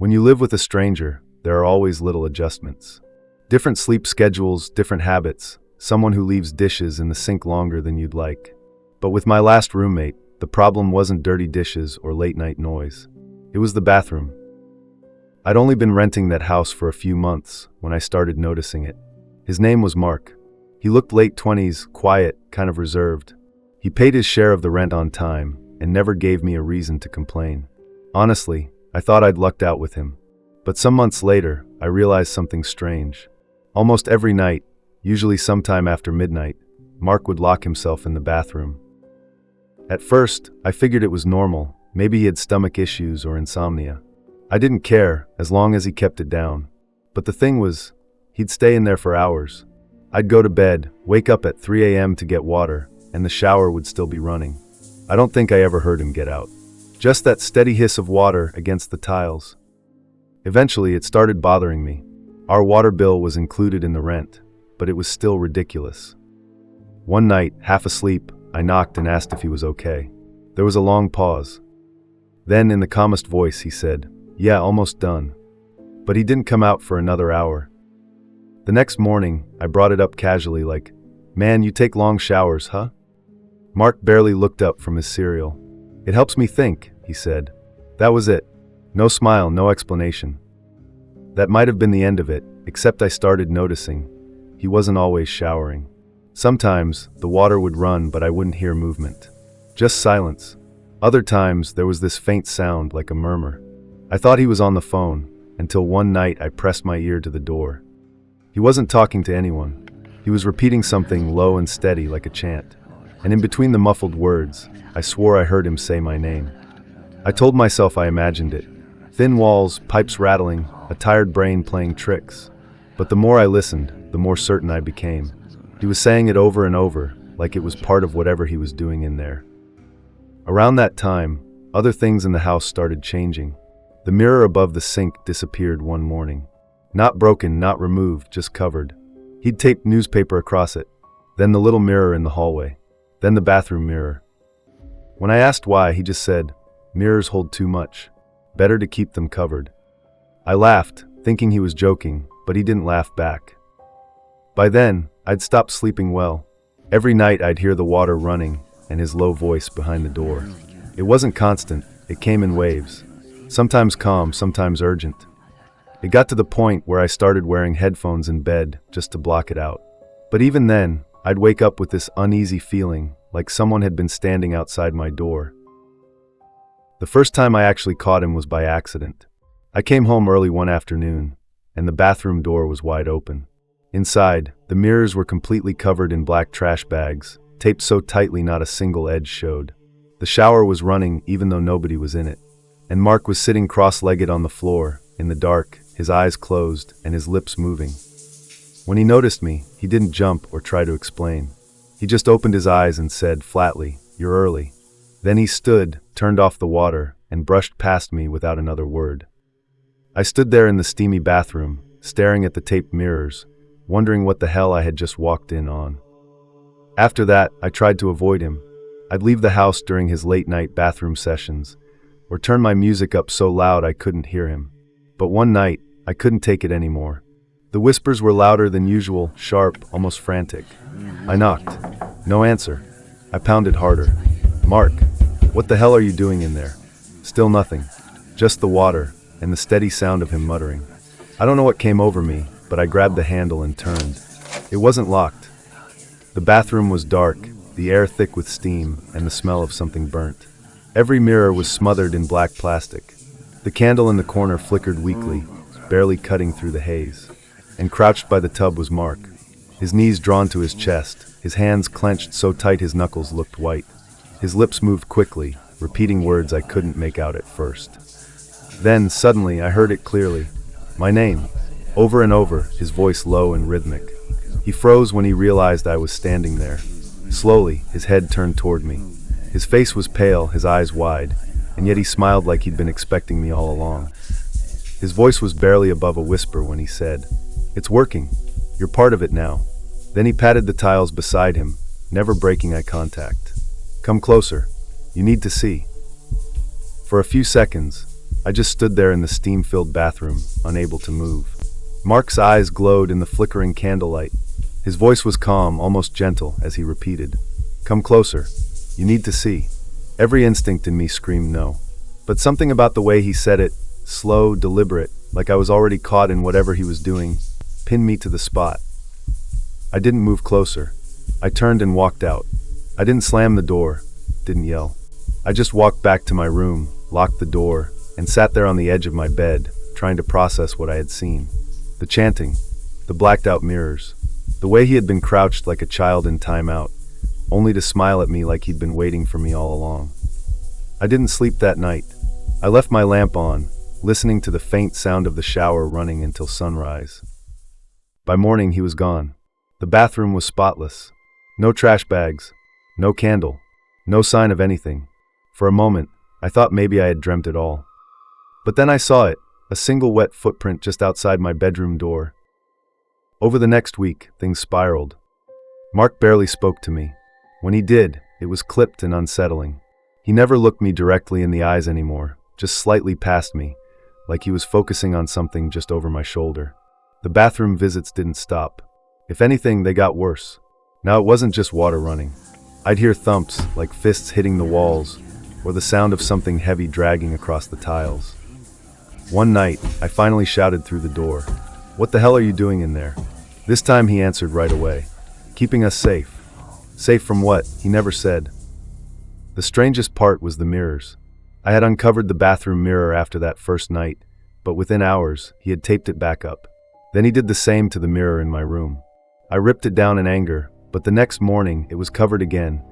When you live with a stranger, there are always little adjustments. Different sleep schedules, different habits, someone who leaves dishes in the sink longer than you'd like. But with my last roommate, the problem wasn't dirty dishes or late-night noise. It was the bathroom. I'd only been renting that house for a few months when I started noticing it. His name was Mark. He looked late 20s, quiet, kind of reserved. He paid his share of the rent on time and never gave me a reason to complain. Honestly, I thought I'd lucked out with him. But some months later, I realized something strange. Almost every night, usually sometime after midnight, Mark would lock himself in the bathroom. At first, I figured it was normal. Maybe he had stomach issues or insomnia. I didn't care, as long as he kept it down. But the thing was, he'd stay in there for hours. I'd go to bed, wake up at 3 a.m. to get water, and the shower would still be running. I don't think I ever heard him get out. Just that steady hiss of water against the tiles. Eventually, it started bothering me. Our water bill was included in the rent, but it was still ridiculous. One night, half asleep, I knocked and asked if he was okay. There was a long pause. Then, in the calmest voice, he said, "Yeah, almost done." But he didn't come out for another hour. The next morning, I brought it up casually like, "Man, you take long showers, huh?" Mark barely looked up from his cereal. "It helps me think," he said. That was it. No smile, no explanation. That might have been the end of it, except I started noticing. He wasn't always showering. Sometimes, the water would run, but I wouldn't hear movement. Just silence. Other times, there was this faint sound like a murmur. I thought he was on the phone, until one night I pressed my ear to the door. He wasn't talking to anyone. He was repeating something low and steady like a chant. And in between the muffled words, I swore I heard him say my name. I told myself I imagined it. Thin walls, pipes rattling, a tired brain playing tricks. But the more I listened, the more certain I became. He was saying it over and over, like it was part of whatever he was doing in there. Around that time, other things in the house started changing. The mirror above the sink disappeared one morning. Not broken, not removed, just covered. He'd taped newspaper across it. Then the little mirror in the hallway. Then the bathroom mirror. When I asked why, he just said, "Mirrors hold too much. Better to keep them covered." I laughed, thinking he was joking, but he didn't laugh back. By then, I'd stopped sleeping well. Every night I'd hear the water running and his low voice behind the door. It wasn't constant, it came in waves. Sometimes calm, sometimes urgent. It got to the point where I started wearing headphones in bed just to block it out. But even then, I'd wake up with this uneasy feeling, like someone had been standing outside my door. The first time I actually caught him was by accident. I came home early one afternoon, and the bathroom door was wide open. Inside, the mirrors were completely covered in black trash bags, taped so tightly not a single edge showed. The shower was running even though nobody was in it. And Mark was sitting cross-legged on the floor, in the dark, his eyes closed and his lips moving. When he noticed me, he didn't jump or try to explain. He just opened his eyes and said flatly, "You're early." Then he stood, turned off the water, and brushed past me without another word. I stood there in the steamy bathroom, staring at the taped mirrors, wondering what the hell I had just walked in on. After that, I tried to avoid him. I'd leave the house during his late-night bathroom sessions, or turn my music up so loud I couldn't hear him. But one night, I couldn't take it anymore. The whispers were louder than usual, sharp, almost frantic. I knocked. No answer. I pounded harder. "Mark, what the hell are you doing in there?" Still nothing. Just the water, and the steady sound of him muttering. I don't know what came over me, but I grabbed the handle and turned. It wasn't locked. The bathroom was dark, the air thick with steam, and the smell of something burnt. Every mirror was smothered in black plastic. The candle in the corner flickered weakly, barely cutting through the haze. And crouched by the tub was Mark, his knees drawn to his chest, his hands clenched so tight his knuckles looked white. His lips moved quickly, repeating words I couldn't make out at first. Then, suddenly, I heard it clearly. My name. Over and over, his voice low and rhythmic. He froze when he realized I was standing there. Slowly, his head turned toward me. His face was pale, his eyes wide, and yet he smiled like he'd been expecting me all along. His voice was barely above a whisper when he said, "It's working. You're part of it now." Then he patted the tiles beside him, never breaking eye contact. "Come closer. You need to see." For a few seconds, I just stood there in the steam-filled bathroom, unable to move. Mark's eyes glowed in the flickering candlelight. His voice was calm, almost gentle, as he repeated, "Come closer. You need to see." Every instinct in me screamed no. But something about the way he said it, slow, deliberate, like I was already caught in whatever he was doing, pinned me to the spot. I didn't move closer. I turned and walked out. I didn't slam the door, didn't yell. I just walked back to my room, locked the door, and sat there on the edge of my bed, trying to process what I had seen. The chanting, the blacked-out mirrors, the way he had been crouched like a child in timeout, only to smile at me like he'd been waiting for me all along. I didn't sleep that night. I left my lamp on, listening to the faint sound of the shower running until sunrise. By morning, he was gone. The bathroom was spotless. No trash bags, no candle, no sign of anything. For a moment, I thought maybe I had dreamt it all. But then I saw it, a single wet footprint just outside my bedroom door. Over the next week, things spiraled. Mark barely spoke to me. When he did, it was clipped and unsettling. He never looked me directly in the eyes anymore, just slightly past me, like he was focusing on something just over my shoulder. The bathroom visits didn't stop. If anything, they got worse. Now it wasn't just water running. I'd hear thumps, like fists hitting the walls, or the sound of something heavy dragging across the tiles. One night, I finally shouted through the door, "What the hell are you doing in there?" This time he answered right away, "Keeping us safe." Safe from what? He never said. The strangest part was the mirrors. I had uncovered the bathroom mirror after that first night, but within hours, he had taped it back up. Then he did the same to the mirror in my room. I ripped it down in anger, but the next morning it was covered again,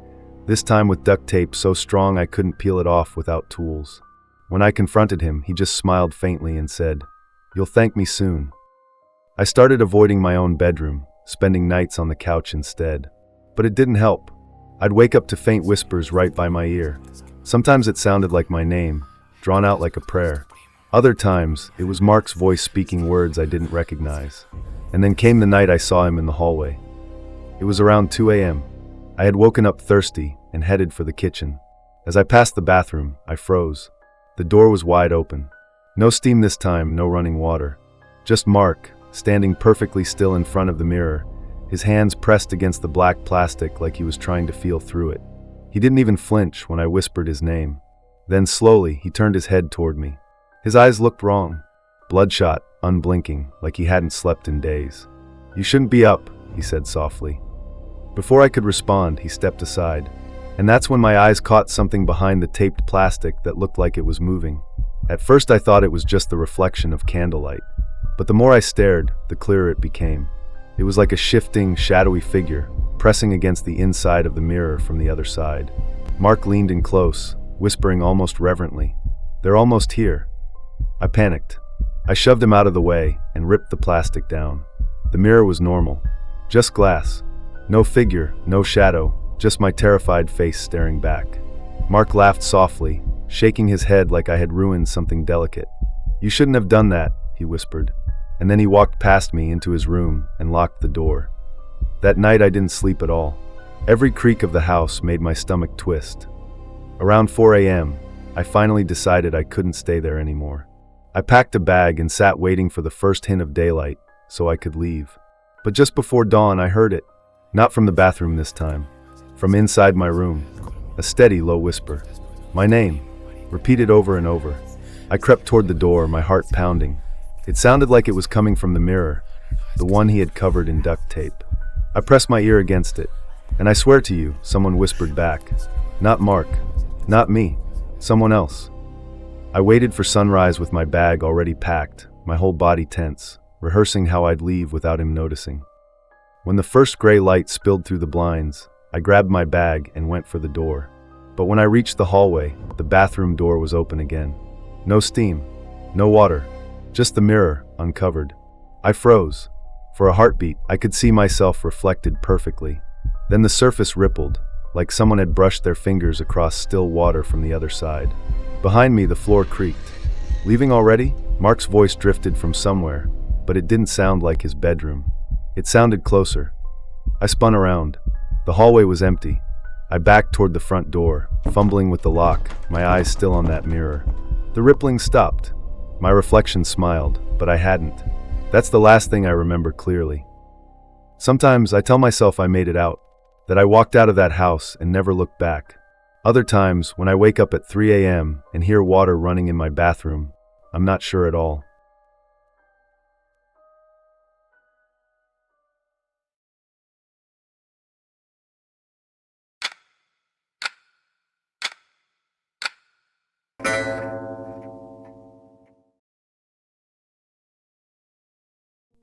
this time with duct tape so strong I couldn't peel it off without tools. When I confronted him, he just smiled faintly and said, "You'll thank me soon." I started avoiding my own bedroom, spending nights on the couch instead. But it didn't help. I'd wake up to faint whispers right by my ear. Sometimes it sounded like my name, drawn out like a prayer. Other times, it was Mark's voice speaking words I didn't recognize. And then came the night I saw him in the hallway. It was around 2 a.m. I had woken up thirsty and headed for the kitchen. As I passed the bathroom, I froze. The door was wide open. No steam this time, no running water. Just Mark, standing perfectly still in front of the mirror, his hands pressed against the black plastic like he was trying to feel through it. He didn't even flinch when I whispered his name. Then slowly, he turned his head toward me. His eyes looked wrong, bloodshot, unblinking, like he hadn't slept in days. "You shouldn't be up," he said softly. Before I could respond, he stepped aside. And that's when my eyes caught something behind the taped plastic that looked like it was moving. At first I thought it was just the reflection of candlelight. But the more I stared, the clearer it became. It was like a shifting, shadowy figure, pressing against the inside of the mirror from the other side. Mark leaned in close, whispering almost reverently, "They're almost here." I panicked. I shoved him out of the way and ripped the plastic down. The mirror was normal. Just glass. No figure, no shadow, just my terrified face staring back. Mark laughed softly, shaking his head like I had ruined something delicate. "You shouldn't have done that," he whispered. And then he walked past me into his room and locked the door. That night I didn't sleep at all. Every creak of the house made my stomach twist. Around 4 a.m., I finally decided I couldn't stay there anymore. I packed a bag and sat waiting for the first hint of daylight so I could leave. But just before dawn I heard it. Not from the bathroom this time. From inside my room. A steady, low whisper. My name, repeated over and over. I crept toward the door, my heart pounding. It sounded like it was coming from the mirror, the one he had covered in duct tape. I pressed my ear against it, and I swear to you, someone whispered back. Not Mark. Not me. Someone else. I waited for sunrise with my bag already packed, my whole body tense, rehearsing how I'd leave without him noticing. When the first gray light spilled through the blinds, I grabbed my bag and went for the door. But when I reached the hallway, the bathroom door was open again. No steam, no water, just the mirror, uncovered. I froze. For a heartbeat, I could see myself reflected perfectly. Then the surface rippled, like someone had brushed their fingers across still water from the other side. Behind me, the floor creaked. "Leaving already?" Mark's voice drifted from somewhere, but it didn't sound like his bedroom. It sounded closer. I spun around. The hallway was empty. I backed toward the front door, fumbling with the lock, my eyes still on that mirror. The rippling stopped. My reflection smiled, but I hadn't. That's the last thing I remember clearly. Sometimes I tell myself I made it out, that I walked out of that house and never looked back. Other times, when I wake up at 3 a.m. and hear water running in my bathroom, I'm not sure at all.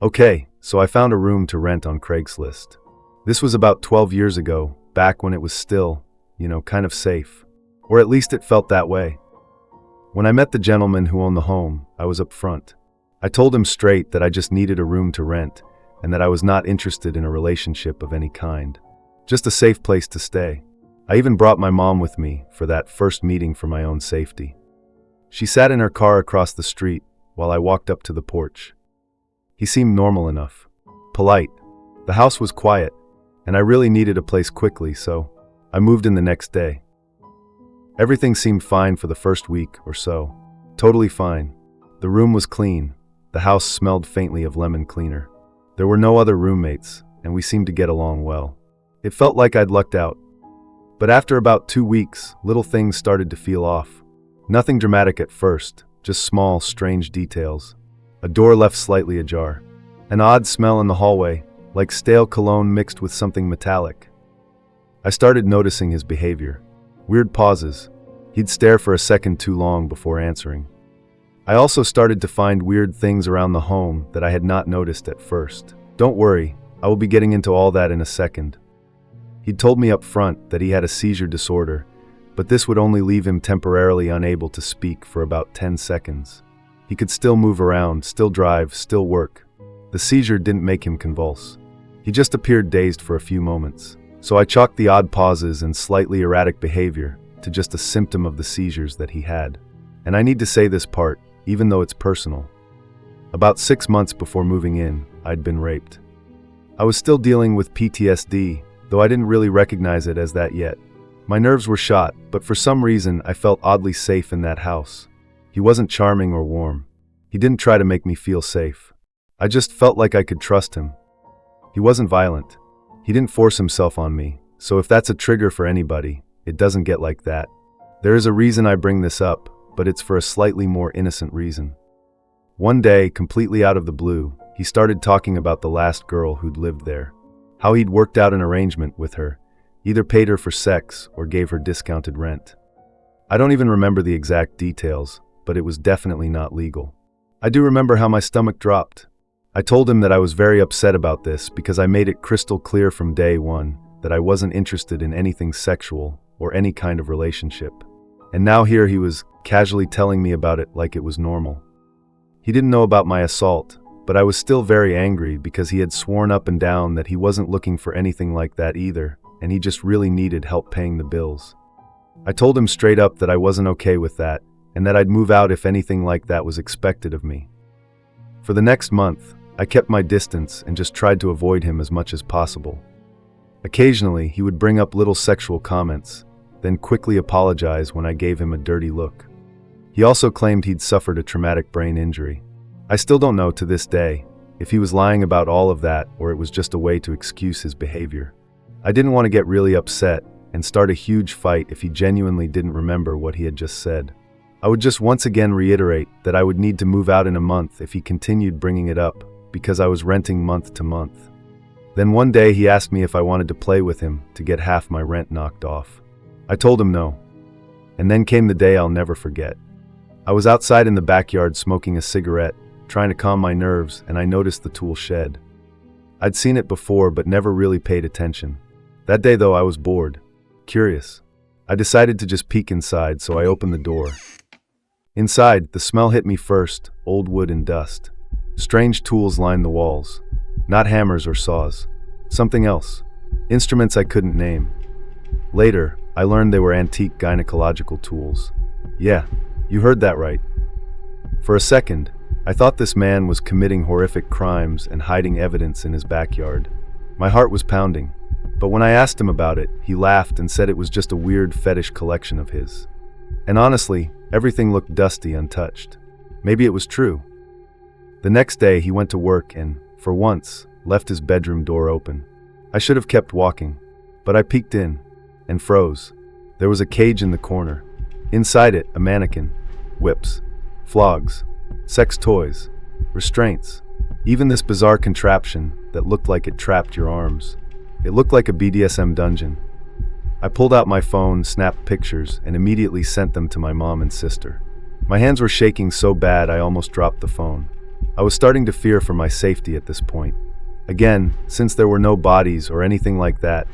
Okay, so I found a room to rent on Craigslist. This was about 12 years ago, back when it was still, kind of safe. Or at least it felt that way. When I met the gentleman who owned the home, I was upfront. I told him straight that I just needed a room to rent, and that I was not interested in a relationship of any kind. Just a safe place to stay. I even brought my mom with me for that first meeting for my own safety. She sat in her car across the street while I walked up to the porch. He seemed normal enough, polite. The house was quiet, and I really needed a place quickly, so I moved in the next day. Everything seemed fine for the first week or so. Totally fine. The room was clean. The house smelled faintly of lemon cleaner. There were no other roommates, and we seemed to get along well. It felt like I'd lucked out. But after about 2 weeks, little things started to feel off. Nothing dramatic at first, just small, strange details. A door left slightly ajar. An odd smell in the hallway, like stale cologne mixed with something metallic. I started noticing his behavior. Weird pauses. He'd stare for a second too long before answering. I also started to find weird things around the home that I had not noticed at first. Don't worry, I will be getting into all that in a second. He'd told me up front that he had a seizure disorder, but this would only leave him temporarily unable to speak for about 10 seconds. He could still move around, still drive, still work. The seizure didn't make him convulse. He just appeared dazed for a few moments. So I chalked the odd pauses and slightly erratic behavior to just a symptom of the seizures that he had. And I need to say this part, even though it's personal. About 6 months before moving in, I'd been raped. I was still dealing with PTSD, though I didn't really recognize it as that yet. My nerves were shot, but for some reason I felt oddly safe in that house. He wasn't charming or warm. He didn't try to make me feel safe. I just felt like I could trust him. He wasn't violent. He didn't force himself on me, so if that's a trigger for anybody, it doesn't get like that. There is a reason I bring this up, but it's for a slightly more innocent reason. One day, completely out of the blue, he started talking about the last girl who'd lived there. How he'd worked out an arrangement with her, either paid her for sex or gave her discounted rent. I don't even remember the exact details, but it was definitely not legal. I do remember how my stomach dropped. I told him that I was very upset about this because I made it crystal clear from day one that I wasn't interested in anything sexual or any kind of relationship. And now here he was casually telling me about it like it was normal. He didn't know about my assault, but I was still very angry because he had sworn up and down that he wasn't looking for anything like that either, and he just really needed help paying the bills. I told him straight up that I wasn't okay with that, and that I'd move out if anything like that was expected of me. For the next month, I kept my distance and just tried to avoid him as much as possible. Occasionally, he would bring up little sexual comments, then quickly apologize when I gave him a dirty look. He also claimed he'd suffered a traumatic brain injury. I still don't know to this day if he was lying about all of that or it was just a way to excuse his behavior. I didn't want to get really upset and start a huge fight if he genuinely didn't remember what he had just said. I would just once again reiterate that I would need to move out in a month if he continued bringing it up, because I was renting month to month. Then one day he asked me if I wanted to play with him to get half my rent knocked off. I told him no. And then came the day I'll never forget. I was outside in the backyard smoking a cigarette, trying to calm my nerves, and I noticed the tool shed. I'd seen it before but never really paid attention. That day though, I was bored, curious. I decided to just peek inside, so I opened the door. Inside, the smell hit me first, old wood and dust. Strange tools lined the walls. Not hammers or saws. Something else. Instruments I couldn't name. Later, I learned they were antique gynecological tools. Yeah, you heard that right. For a second, I thought this man was committing horrific crimes and hiding evidence in his backyard. My heart was pounding. But when I asked him about it, he laughed and said it was just a weird fetish collection of his. And honestly, everything looked dusty, untouched. Maybe it was true. The next day, he went to work and, for once, left his bedroom door open. I should have kept walking, but I peeked in and froze. There was a cage in the corner. Inside it, a mannequin, whips, flogs, sex toys, restraints, even this bizarre contraption that looked like it trapped your arms. It looked like a BDSM dungeon. I pulled out my phone, snapped pictures, and immediately sent them to my mom and sister. My hands were shaking so bad I almost dropped the phone. I was starting to fear for my safety at this point. Again, since there were no bodies or anything like that,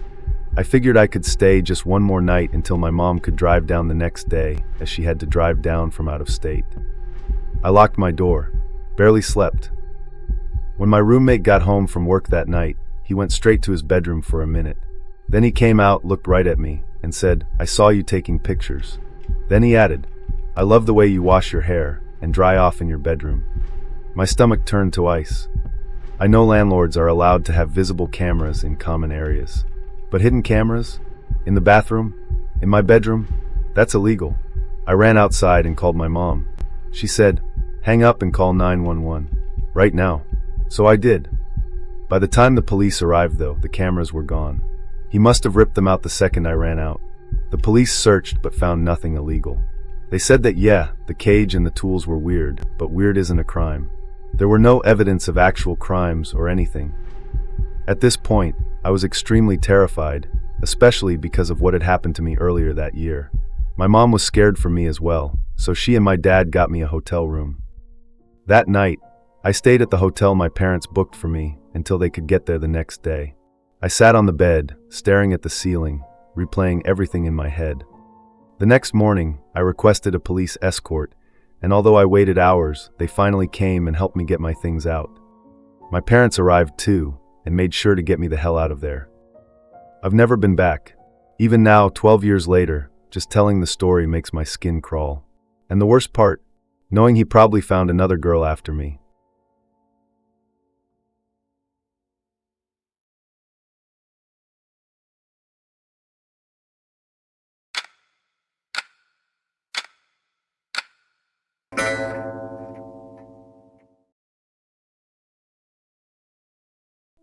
I figured I could stay just one more night until my mom could drive down the next day, as she had to drive down from out of state. I locked my door, barely slept. When my roommate got home from work that night, he went straight to his bedroom for a minute. Then he came out, looked right at me, and said, "I saw you taking pictures." Then he added, "I love the way you wash your hair and dry off in your bedroom." My stomach turned to ice. I know landlords are allowed to have visible cameras in common areas. But hidden cameras? In the bathroom? In my bedroom? That's illegal. I ran outside and called my mom. She said, "Hang up and call 911. Right now." So I did. By the time the police arrived, though, the cameras were gone. He must have ripped them out the second I ran out. The police searched but found nothing illegal. They said that yeah, the cage and the tools were weird, but weird isn't a crime. There were no evidence of actual crimes or anything. At this point, I was extremely terrified, especially because of what had happened to me earlier that year. My mom was scared for me as well, so she and my dad got me a hotel room. That night, I stayed at the hotel my parents booked for me until they could get there the next day. I sat on the bed, staring at the ceiling, replaying everything in my head. The next morning, I requested a police escort, and although I waited hours, they finally came and helped me get my things out. My parents arrived too, and made sure to get me the hell out of there. I've never been back. Even now, 12 years later, just telling the story makes my skin crawl. And the worst part, knowing he probably found another girl after me.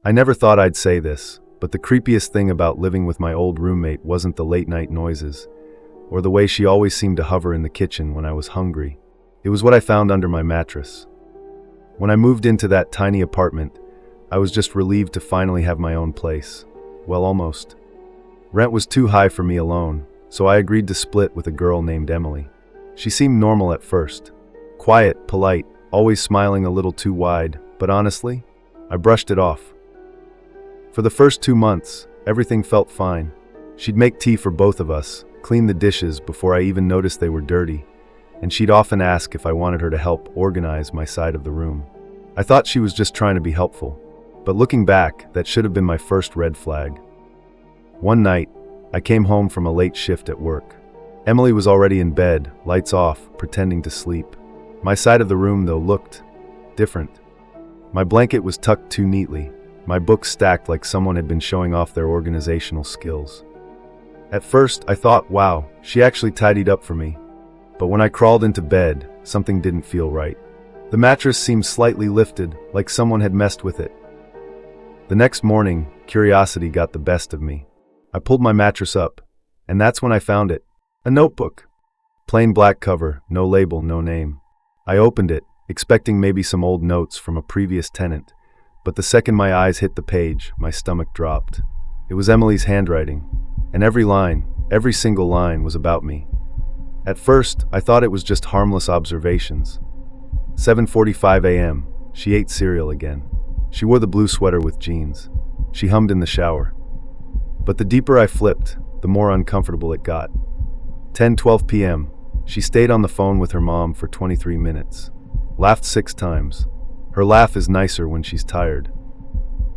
I never thought I'd say this, but the creepiest thing about living with my old roommate wasn't the late-night noises, or the way she always seemed to hover in the kitchen when I was hungry. It was what I found under my mattress. When I moved into that tiny apartment, I was just relieved to finally have my own place. Well, almost. Rent was too high for me alone, so I agreed to split with a girl named Emily. She seemed normal at first. Quiet, polite, always smiling a little too wide, but honestly, I brushed it off. For the first 2 months, everything felt fine. She'd make tea for both of us, clean the dishes before I even noticed they were dirty, and she'd often ask if I wanted her to help organize my side of the room. I thought she was just trying to be helpful, but looking back, that should have been my first red flag. One night, I came home from a late shift at work. Emily was already in bed, lights off, pretending to sleep. My side of the room, though, looked different. My blanket was tucked too neatly, my books stacked like someone had been showing off their organizational skills. At first, I thought, wow, she actually tidied up for me. But when I crawled into bed, something didn't feel right. The mattress seemed slightly lifted, like someone had messed with it. The next morning, curiosity got the best of me. I pulled my mattress up, and that's when I found it. A notebook. Plain black cover, no label, no name. I opened it, expecting maybe some old notes from a previous tenant. But the second my eyes hit the page, my stomach dropped. It was Emily's handwriting, and every single line was about me. At first, I thought it was just harmless observations. 7:45 a.m., she ate cereal again. She wore the blue sweater with jeans. She hummed in the shower. But the deeper I flipped, the more uncomfortable it got. 10:12 p.m., she stayed on the phone with her mom for 23 minutes. Laughed 6 times. Her laugh is nicer when she's tired.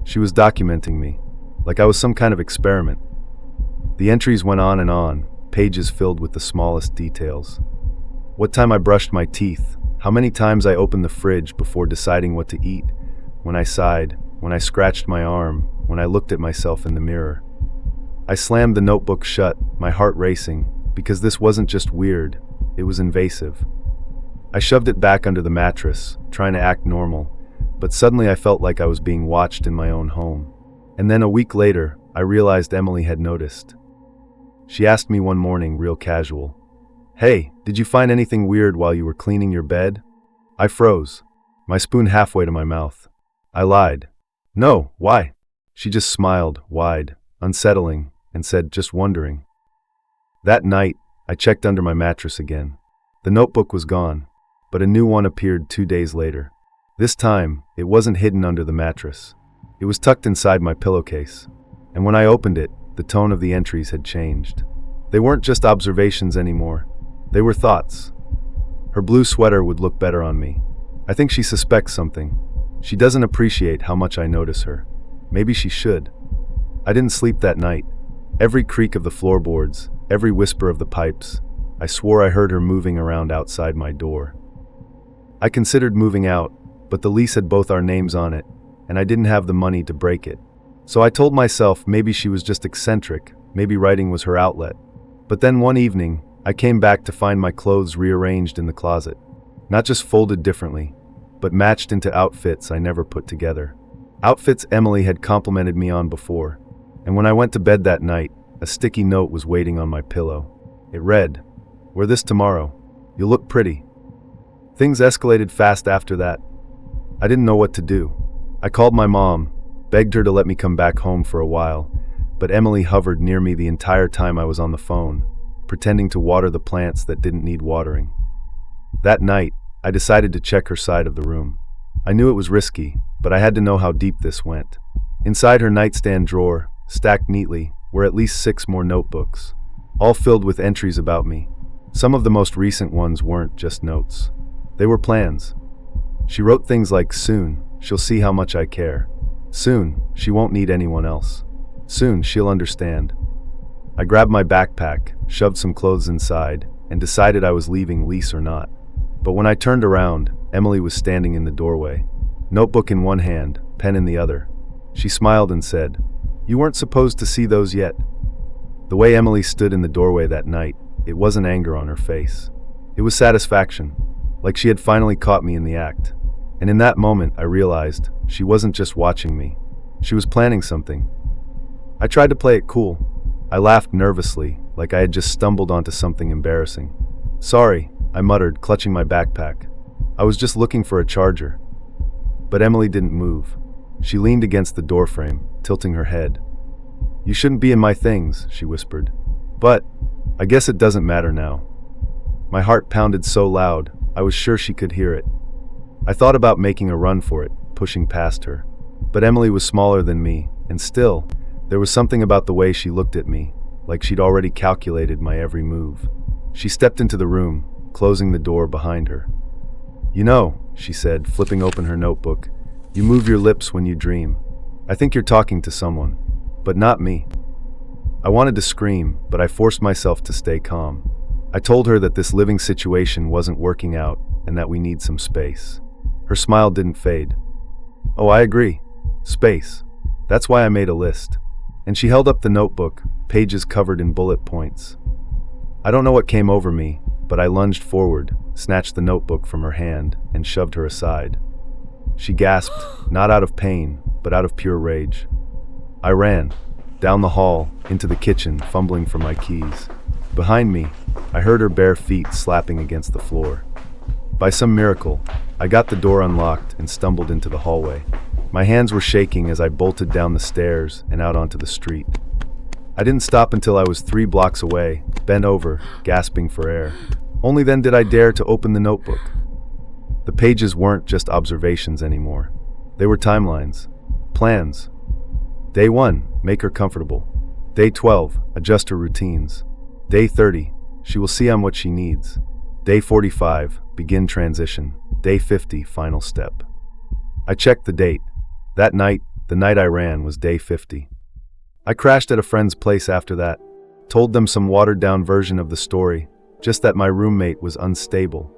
She was documenting me, like I was some kind of experiment. The entries went on, pages filled with the smallest details. What time I brushed my teeth, how many times I opened the fridge before deciding what to eat, when I sighed, when I scratched my arm, when I looked at myself in the mirror. I slammed the notebook shut, my heart racing, because this wasn't just weird, it was invasive. I shoved it back under the mattress, trying to act normal, but suddenly I felt like I was being watched in my own home. And then a week later, I realized Emily had noticed. She asked me one morning, real casual, "Hey, did you find anything weird while you were cleaning your bed?" I froze, my spoon halfway to my mouth. I lied. "No, why?" She just smiled, wide, unsettling, and said, "Just wondering." That night, I checked under my mattress again. The notebook was gone, but a new one appeared 2 days later. This time, it wasn't hidden under the mattress. It was tucked inside my pillowcase. And when I opened it, the tone of the entries had changed. They weren't just observations anymore. They were thoughts. Her blue sweater would look better on me. I think she suspects something. She doesn't appreciate how much I notice her. Maybe she should. I didn't sleep that night. Every creak of the floorboards, every whisper of the pipes, I swore I heard her moving around outside my door. I considered moving out, but the lease had both our names on it, and I didn't have the money to break it. So I told myself maybe she was just eccentric, maybe writing was her outlet. But then one evening, I came back to find my clothes rearranged in the closet. Not just folded differently, but matched into outfits I never put together. Outfits Emily had complimented me on before. And when I went to bed that night, a sticky note was waiting on my pillow. It read, "Wear this tomorrow. You'll look pretty." Things escalated fast after that. I didn't know what to do. I called my mom, begged her to let me come back home for a while, but Emily hovered near me the entire time I was on the phone, pretending to water the plants that didn't need watering. That night, I decided to check her side of the room. I knew it was risky, but I had to know how deep this went. Inside her nightstand drawer, stacked neatly, were at least 6 more notebooks, all filled with entries about me. Some of the most recent ones weren't just notes. They were plans. She wrote things like, "Soon, she'll see how much I care. Soon, she won't need anyone else. Soon, she'll understand." I grabbed my backpack, shoved some clothes inside, and decided I was leaving, lease or not. But when I turned around, Emily was standing in the doorway, notebook in one hand, pen in the other. She smiled and said, "You weren't supposed to see those yet." The way Emily stood in the doorway that night, it wasn't anger on her face. It was satisfaction, like she had finally caught me in the act. And in that moment, I realized she wasn't just watching me. She was planning something. I tried to play it cool. I laughed nervously, like I had just stumbled onto something embarrassing. "Sorry," I muttered, clutching my backpack. "I was just looking for a charger." But Emily didn't move. She leaned against the doorframe, tilting her head. "You shouldn't be in my things," she whispered. "But I guess it doesn't matter now." My heart pounded so loud, I was sure she could hear it. I thought about making a run for it, pushing past her. But Emily was smaller than me, and still, there was something about the way she looked at me, like she'd already calculated my every move. She stepped into the room, closing the door behind her. "You know," she said, flipping open her notebook, "you move your lips when you dream. I think you're talking to someone, but not me." I wanted to scream, but I forced myself to stay calm. I told her that this living situation wasn't working out and that we need some space. Her smile didn't fade. "Oh, I agree. Space. That's why I made a list." And she held up the notebook, pages covered in bullet points. I don't know what came over me, but I lunged forward, snatched the notebook from her hand, and shoved her aside. She gasped, not out of pain, but out of pure rage. I ran, down the hall, into the kitchen, fumbling for my keys. Behind me, I heard her bare feet slapping against the floor. By some miracle, I got the door unlocked and stumbled into the hallway. My hands were shaking as I bolted down the stairs and out onto the street. I didn't stop until I was 3 blocks away, bent over, gasping for air. Only then did I dare to open the notebook. The pages weren't just observations anymore. They were timelines, plans. Day 1, make her comfortable. Day 12, adjust her routines. Day 30, she will see I'm what she needs. Day 45, begin transition. Day 50, final step. I checked the date. That night, the night I ran, was day 50. I crashed at a friend's place after that, told them some watered-down version of the story, just that my roommate was unstable.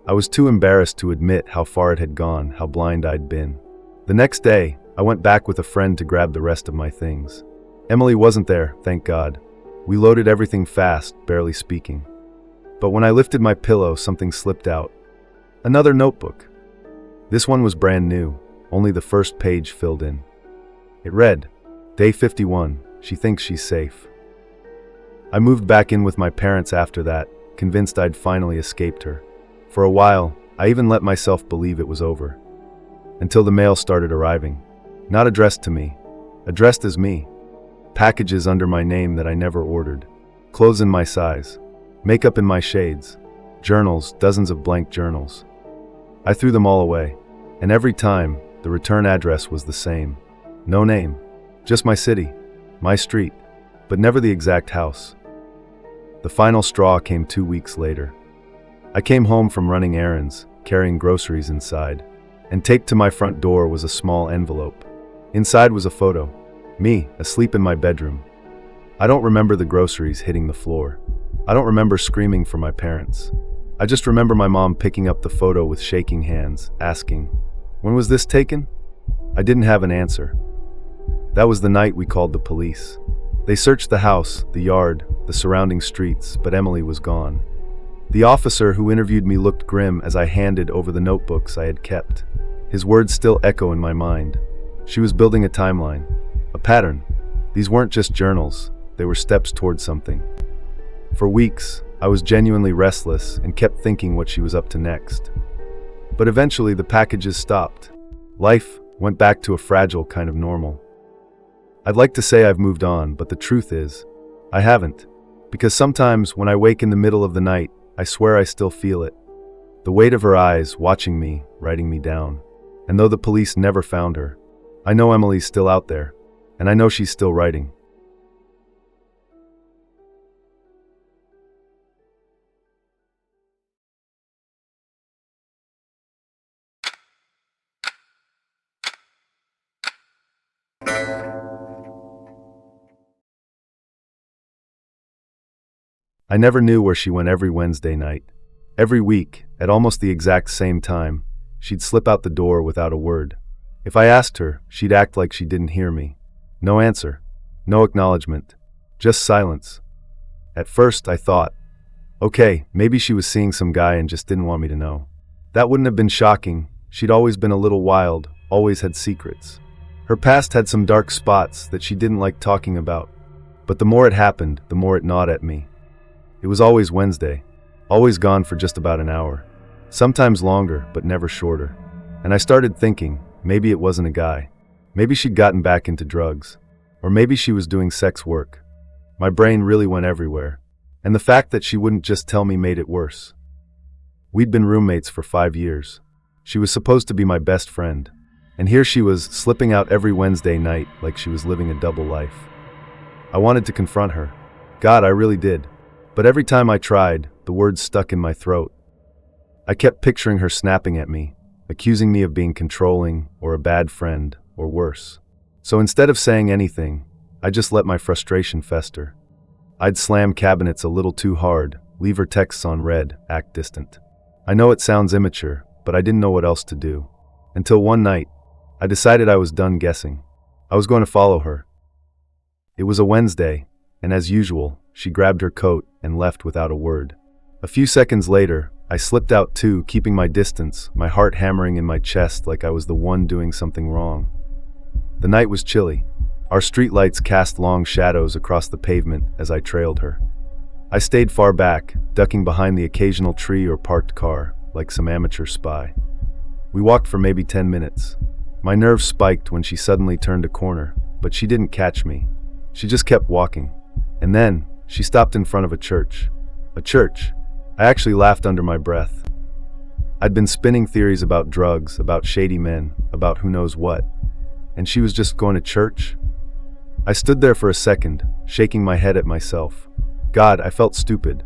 I was too embarrassed to admit how far it had gone, how blind I'd been. The next day, I went back with a friend to grab the rest of my things. Emily wasn't there, thank God. We loaded everything fast, barely speaking. But when I lifted my pillow, something slipped out. Another notebook. This one was brand new, only the first page filled in. It read, "Day 51, she thinks she's safe." I moved back in with my parents after that, convinced I'd finally escaped her. For a while, I even let myself believe it was over. Until the mail started arriving. Not addressed to me, addressed as me. Packages under my name that I never ordered. Clothes in my size. Makeup in my shades. Journals, dozens of blank journals. I threw them all away. And every time, the return address was the same. No name. Just my city. My street. But never the exact house. The final straw came 2 weeks later. I came home from running errands, carrying groceries inside, and taped to my front door was a small envelope. Inside was a photo. Me, asleep in my bedroom. I don't remember the groceries hitting the floor. I don't remember screaming for my parents. I just remember my mom picking up the photo with shaking hands, asking, "When was this taken?" I didn't have an answer. That was the night we called the police. They searched the house, the yard, the surrounding streets, but Emily was gone. The officer who interviewed me looked grim as I handed over the notebooks I had kept. His words still echo in my mind. She was building a timeline, a pattern. These weren't just journals, they were steps towards something. For weeks, I was genuinely restless and kept thinking what she was up to next. But eventually the packages stopped. Life went back to a fragile kind of normal. I'd like to say I've moved on, but the truth is, I haven't. Because sometimes when I wake in the middle of the night, I swear I still feel it. The weight of her eyes watching me, writing me down. And though the police never found her, I know Emily's still out there, and I know she's still writing. I never knew where she went every Wednesday night. Every week, at almost the exact same time, she'd slip out the door without a word. If I asked her, she'd act like she didn't hear me. No answer. No acknowledgement. Just silence. At first, I thought, okay, maybe she was seeing some guy and just didn't want me to know. That wouldn't have been shocking. She'd always been a little wild, always had secrets. Her past had some dark spots that she didn't like talking about. But the more it happened, the more it gnawed at me. It was always Wednesday, always gone for just about an hour. Sometimes longer, but never shorter. And I started thinking, maybe it wasn't a guy. Maybe she'd gotten back into drugs. Or maybe she was doing sex work. My brain really went everywhere. And the fact that she wouldn't just tell me made it worse. We'd been roommates for 5 years. She was supposed to be my best friend. And here she was, slipping out every Wednesday night like she was living a double life. I wanted to confront her. God, I really did. But every time I tried, the words stuck in my throat. I kept picturing her snapping at me, accusing me of being controlling, or a bad friend, or worse. So instead of saying anything, I just let my frustration fester. I'd slam cabinets a little too hard, leave her texts on read, act distant. I know it sounds immature, but I didn't know what else to do. Until one night, I decided I was done guessing. I was going to follow her. It was a Wednesday, and as usual, she grabbed her coat and left without a word. A few seconds later, I slipped out too, keeping my distance, my heart hammering in my chest like I was the one doing something wrong. The night was chilly. Our streetlights cast long shadows across the pavement as I trailed her. I stayed far back, ducking behind the occasional tree or parked car, like some amateur spy. We walked for maybe 10 minutes. My nerves spiked when she suddenly turned a corner, but she didn't catch me. She just kept walking. And then, she stopped in front of a church. A church. I actually laughed under my breath. I'd been spinning theories about drugs, about shady men, about who knows what. And she was just going to church? I stood there for a second, shaking my head at myself. God, I felt stupid.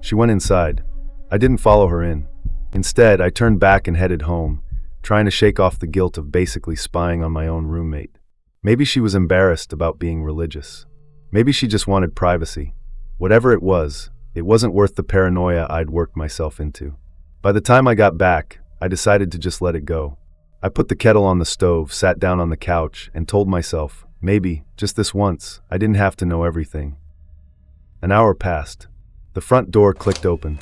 She went inside. I didn't follow her in. Instead, I turned back and headed home, trying to shake off the guilt of basically spying on my own roommate. Maybe she was embarrassed about being religious. Maybe she just wanted privacy. Whatever it wasn't worth the paranoia I'd worked myself into. By the time I got back, I decided to just let it go. I put the kettle on the stove, sat down on the couch, and told myself, maybe, just this once, I didn't have to know everything. An hour passed. The front door clicked open.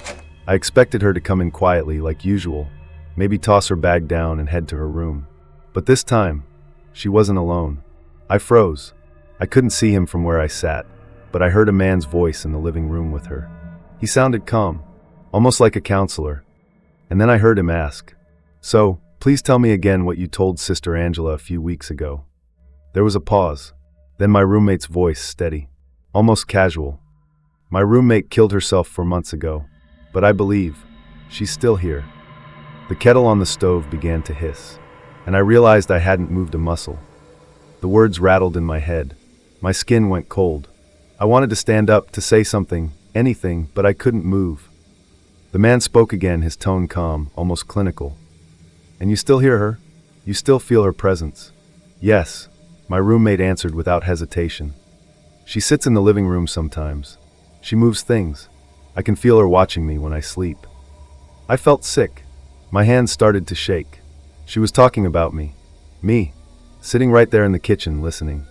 I expected her to come in quietly, like usual, maybe toss her bag down and head to her room. But this time, she wasn't alone. I froze. I couldn't see him from where I sat, but I heard a man's voice in the living room with her. He sounded calm, almost like a counselor. And then I heard him ask, "So, please tell me again what you told Sister Angela a few weeks ago." There was a pause. Then my roommate's voice, steady, almost casual. "My roommate killed herself 4 months ago, but I believe she's still here." The kettle on the stove began to hiss, and I realized I hadn't moved a muscle. The words rattled in my head. My skin went cold. I wanted to stand up, to say something, anything, but I couldn't move. The man spoke again, his tone calm, almost clinical. "And you still hear her? You still feel her presence?" "Yes," my roommate answered without hesitation. "She sits in the living room sometimes. She moves things. I can feel her watching me when I sleep." I felt sick. My hands started to shake. She was talking about me. Me, sitting right there in the kitchen, listening.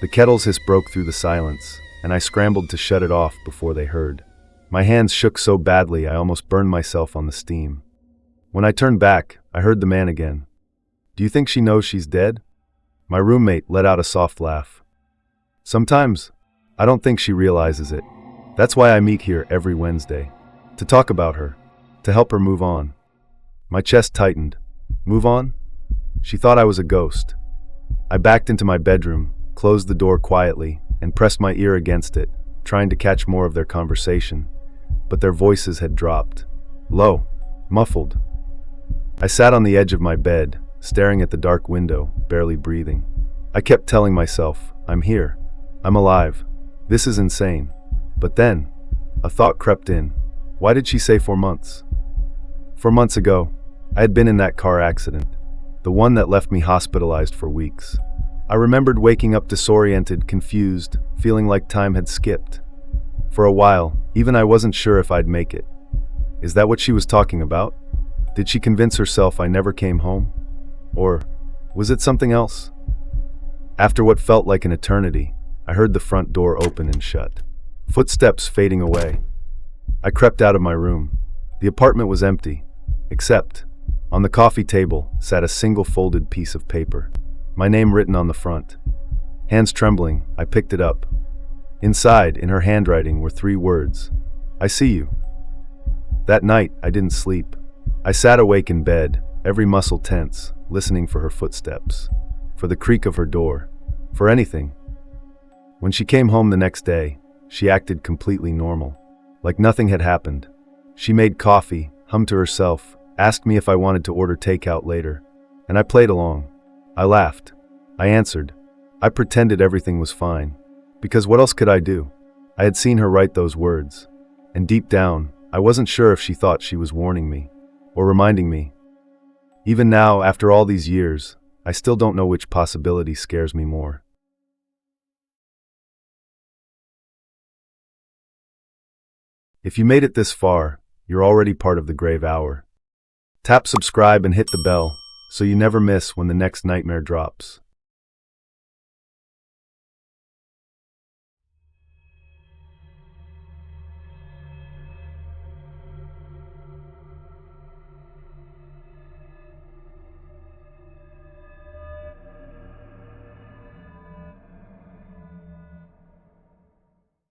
The kettle's hiss broke through the silence, and I scrambled to shut it off before they heard. My hands shook so badly I almost burned myself on the steam. When I turned back, I heard the man again. "Do you think she knows she's dead?" My roommate let out a soft laugh. "Sometimes. I don't think she realizes it. That's why I meet here every Wednesday. To talk about her. To help her move on." My chest tightened. Move on? She thought I was a ghost. I backed into my bedroom, closed the door quietly, and pressed my ear against it, trying to catch more of their conversation. But their voices had dropped. Low, muffled. I sat on the edge of my bed, staring at the dark window, barely breathing. I kept telling myself, "I'm here. I'm alive. This is insane." But then, a thought crept in. Why did she say 4 months? 4 months ago, I had been in that car accident, the one that left me hospitalized for weeks. I remembered waking up disoriented, confused, feeling like time had skipped. For a while, even I wasn't sure if I'd make it. Is that what she was talking about? Did she convince herself I never came home? Or was it something else? After what felt like an eternity, I heard the front door open and shut. Footsteps fading away. I crept out of my room. The apartment was empty, except on the coffee table sat a single folded piece of paper, my name written on the front. Hands trembling, I picked it up. Inside, in her handwriting, were 3 words. "I see you." That night, I didn't sleep. I sat awake in bed, every muscle tense, listening for her footsteps, for the creak of her door, for anything. When she came home the next day, she acted completely normal, like nothing had happened. She made coffee, hummed to herself, asked me if I wanted to order takeout later, and I played along. I laughed. I answered. I pretended everything was fine, because what else could I do? I had seen her write those words, and deep down, I wasn't sure if she thought she was warning me, or reminding me. Even now, after all these years, I still don't know which possibility scares me more. If you made it this far, you're already part of the Grave Hour. Tap subscribe and hit the bell so you never miss when the next nightmare drops.